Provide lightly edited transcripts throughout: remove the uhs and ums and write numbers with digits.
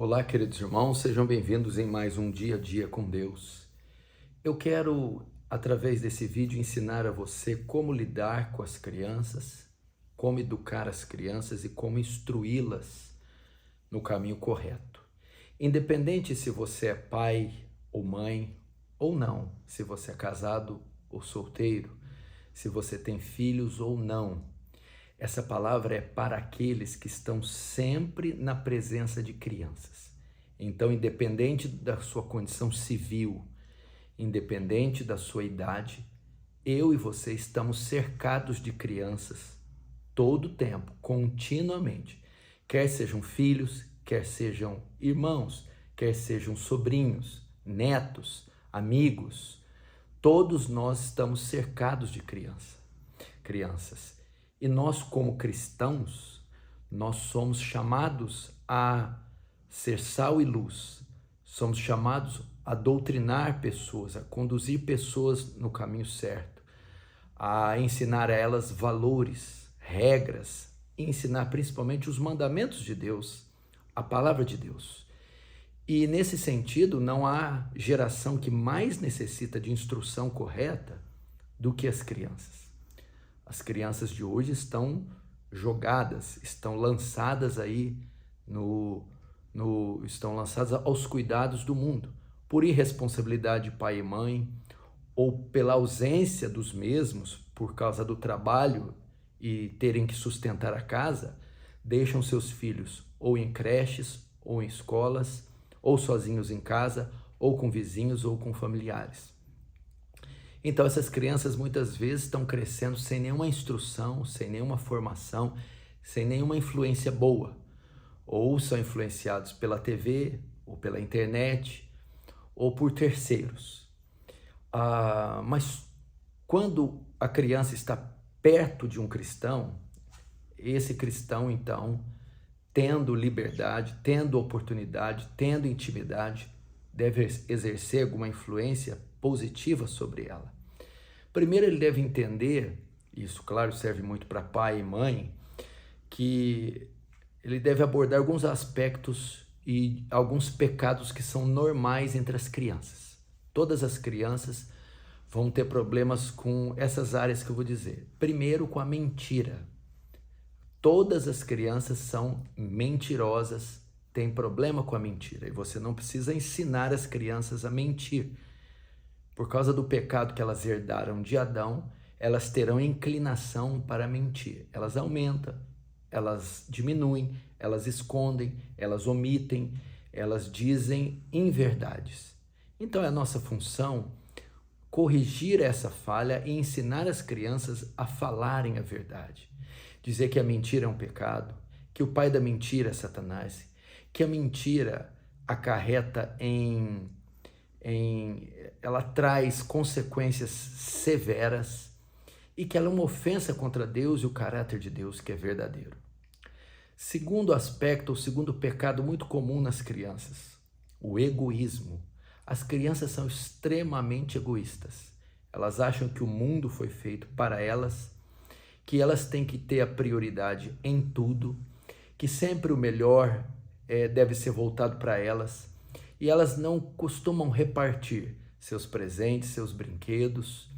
Olá, queridos irmãos, sejam bem-vindos em mais um Dia a Dia com Deus. Eu quero, através desse vídeo, ensinar a você como lidar com as crianças, como educar as crianças e como instruí-las no caminho correto. Independente se você é pai ou mãe ou não, se você é casado ou solteiro, se você tem filhos ou não, essa palavra é para aqueles que estão sempre na presença de crianças. Então, independente da sua condição civil, independente da sua idade, eu e você estamos cercados de crianças todo o tempo, continuamente. Quer sejam filhos, quer sejam irmãos, quer sejam sobrinhos, netos, amigos. Todos nós estamos cercados de crianças. E nós, como cristãos, nós somos chamados a ser sal e luz. Somos chamados a doutrinar pessoas, a conduzir pessoas no caminho certo, a ensinar a elas valores, regras, e ensinar principalmente os mandamentos de Deus, a palavra de Deus. E nesse sentido, não há geração que mais necessita de instrução correta do que as crianças. As crianças de hoje estão jogadas, estão lançadas aí estão lançadas aos cuidados do mundo, por irresponsabilidade de pai e mãe, ou pela ausência dos mesmos, por causa do trabalho e terem que sustentar a casa, deixam seus filhos ou em creches, ou em escolas, ou sozinhos em casa, ou com vizinhos, ou com familiares. Então essas crianças muitas vezes estão crescendo sem nenhuma instrução, sem nenhuma formação, sem nenhuma influência boa. Ou são influenciados pela TV, ou pela internet, ou por terceiros. Mas quando a criança está perto de um cristão, esse cristão então, tendo liberdade, tendo oportunidade, tendo intimidade, deve exercer alguma influência positiva sobre ela. Primeiro, ele deve entender, isso claro serve muito para pai e mãe, que ele deve abordar alguns aspectos e alguns pecados que são normais entre as crianças. Todas as crianças vão ter problemas com essas áreas que eu vou dizer. Primeiro, com a mentira. Todas as crianças são mentirosas, têm problema com a mentira, e você não precisa ensinar as crianças a mentir. Por causa do pecado que elas herdaram de Adão, elas terão inclinação para mentir. Elas aumentam, elas diminuem, elas escondem, elas omitem, elas dizem inverdades. Então é a nossa função corrigir essa falha e ensinar as crianças a falarem a verdade. Dizer que a mentira é um pecado, que o pai da mentira é Satanás, que a mentira acarreta ela traz consequências severas e que ela é uma ofensa contra Deus e o caráter de Deus, que é verdadeiro. Segundo aspecto, o segundo pecado muito comum nas crianças, o egoísmo. As crianças são extremamente egoístas. Elas acham que o mundo foi feito para elas, que elas têm que ter a prioridade em tudo, que sempre o melhor deve ser voltado para elas, e elas não costumam repartir seus presentes, seus brinquedos,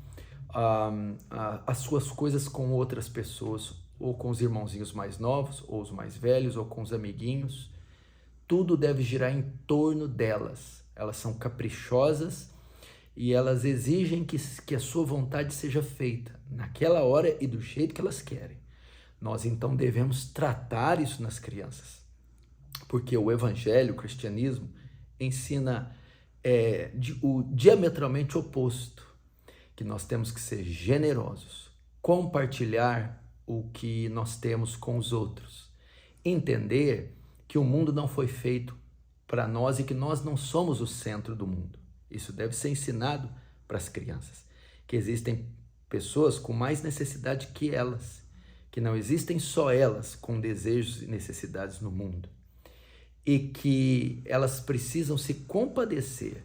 as suas coisas com outras pessoas, ou com os irmãozinhos mais novos, ou os mais velhos, ou com os amiguinhos. Tudo deve girar em torno delas. Elas são caprichosas e elas exigem que a sua vontade seja feita naquela hora e do jeito que elas querem. Nós então devemos tratar isso nas crianças, porque o evangelho, o cristianismo, ensina o diametralmente oposto, que nós temos que ser generosos, compartilhar o que nós temos com os outros, entender que o mundo não foi feito para nós e que nós não somos o centro do mundo. Isso deve ser ensinado para as crianças, que existem pessoas com mais necessidade que elas, que não existem só elas com desejos e necessidades no mundo, e que elas precisam se compadecer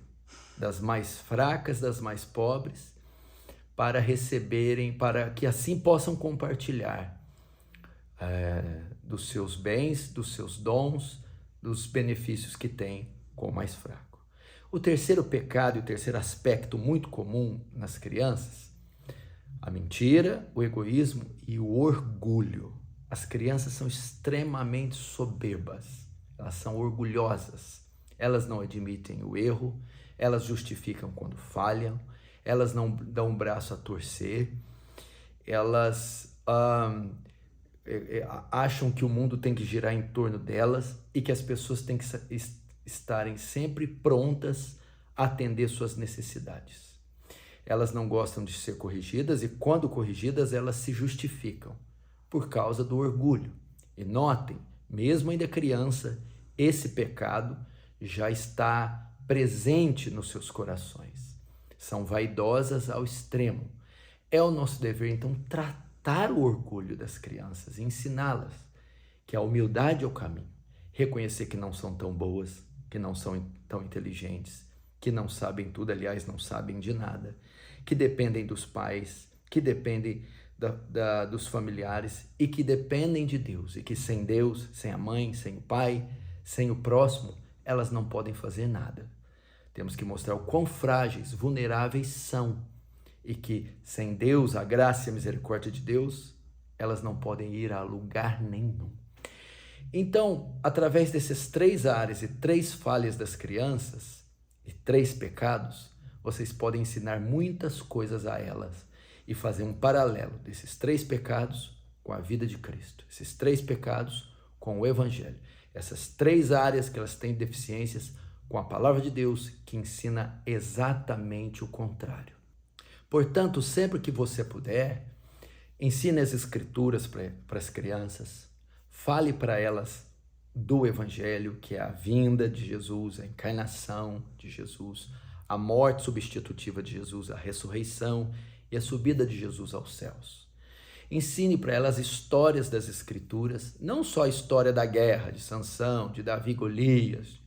das mais fracas, das mais pobres, para receberem, para que assim possam compartilhar dos seus bens, dos seus dons, dos benefícios que tem com o mais fraco. O terceiro pecado e o terceiro aspecto muito comum nas crianças, a mentira, o egoísmo e o orgulho. As crianças são extremamente soberbas, elas são orgulhosas, elas não admitem o erro, elas justificam quando falham, elas não dão o braço a torcer, elas acham que o mundo tem que girar em torno delas e que as pessoas têm que estarem sempre prontas a atender suas necessidades. Elas não gostam de ser corrigidas e, quando corrigidas, elas se justificam por causa do orgulho. E notem, mesmo ainda criança, esse pecado já está presente nos seus corações. São vaidosas ao extremo. É o nosso dever, então, tratar o orgulho das crianças, ensiná-las que a humildade é o caminho, reconhecer que não são tão boas, que não são tão inteligentes, que não sabem tudo, aliás, não sabem de nada, que dependem dos pais, que dependem dos familiares e que dependem de Deus, e que sem Deus, sem a mãe, sem o pai, sem o próximo, elas não podem fazer nada. Temos que mostrar o quão frágeis, vulneráveis são, e que sem Deus, a graça e a misericórdia de Deus, elas não podem ir a lugar nenhum. Então, através desses 3 áreas e 3 falhas das crianças, e 3 pecados, vocês podem ensinar muitas coisas a elas e fazer um paralelo desses 3 pecados com a vida de Cristo, esses 3 pecados com o Evangelho, essas 3 áreas que elas têm deficiências com a palavra de Deus, que ensina exatamente o contrário. Portanto, sempre que você puder, ensine as Escrituras para as crianças, fale para elas do Evangelho, que é a vinda de Jesus, a encarnação de Jesus, a morte substitutiva de Jesus, a ressurreição e a subida de Jesus aos céus. Ensine para elas histórias das Escrituras, não só a história da guerra, de Sansão, de Davi e Golias,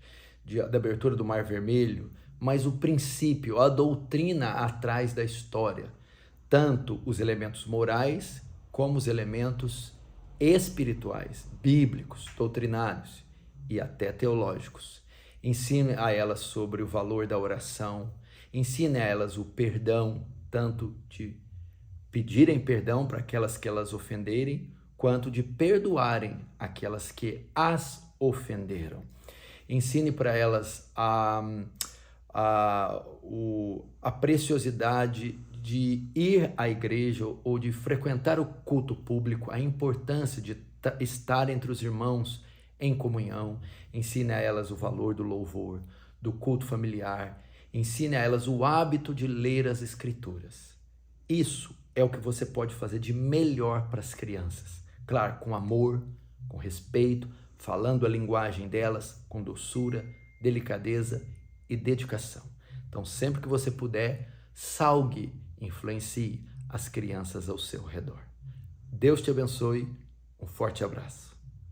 da abertura do Mar Vermelho, mas o princípio, a doutrina atrás da história, tanto os elementos morais como os elementos espirituais, bíblicos, doutrinários e até teológicos. Ensine a elas sobre o valor da oração, ensine a elas o perdão, tanto de pedirem perdão para aquelas que elas ofenderem, quanto de perdoarem aquelas que as ofenderam. Ensine para elas a preciosidade de ir à igreja ou de frequentar o culto público, a importância de estar entre os irmãos em comunhão. Ensine a elas o valor do louvor, do culto familiar. Ensine a elas o hábito de ler as Escrituras. Isso é o que você pode fazer de melhor para as crianças. Claro, com amor, com respeito, falando a linguagem delas com doçura, delicadeza e dedicação. Então, sempre que você puder, salgue, influencie as crianças ao seu redor. Deus te abençoe. Um forte abraço.